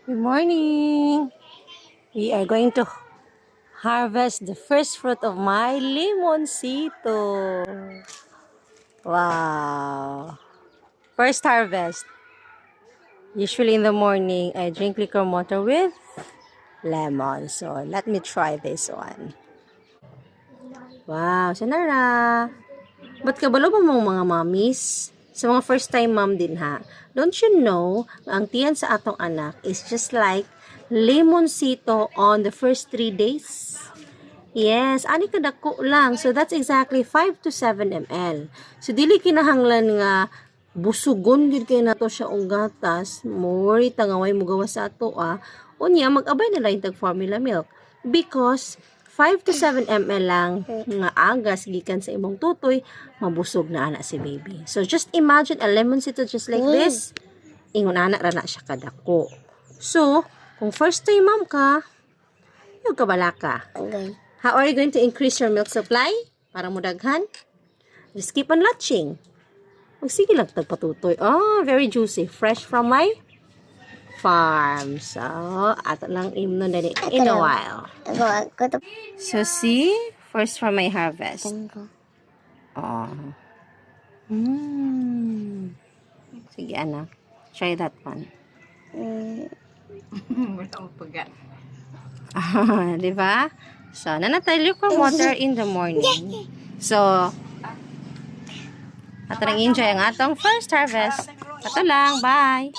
Good morning. We are going to harvest the first fruit of my limoncito. Wow. First harvest. Usually in the morning, I drink liquor water with lemon. So, let me try this one. Wow, Sanara. Ba't kabalo ba mga mommies? Sa mga first time mom din ha. Don't you know, ang tiyan sa atong anak is just like limoncito on the first 3 days? Yes, ani kadako lang. So that's exactly 5 to 7 ml. So dili kinahanglan nga busugon gid kay nato siya og gatas, more tangaway mo gawas sa ato unya mag-abay na lang tag formula milk because 5 to 7 ml lang nga agas gikan sa imong tutoy, mabusog na ana si baby. So just imagine a limoncito just like this. Ingon ana ra na siya kadako. So, kung first time mom ka, yung kabala ka. Okay. How are you going to increase your milk supply? Para mudaghan? Just keep on latching. Magsige lang tagpatutoy. Oh, very juicy. Fresh from my farm. So, ato lang imno na in a while. Ako So, see? First from my harvest. Oh. Sige, anak. Try that one. Diba? So, nanatay liquor water in the morning. So, ato nang enjoy ang atong first harvest. Ato lang. Bye!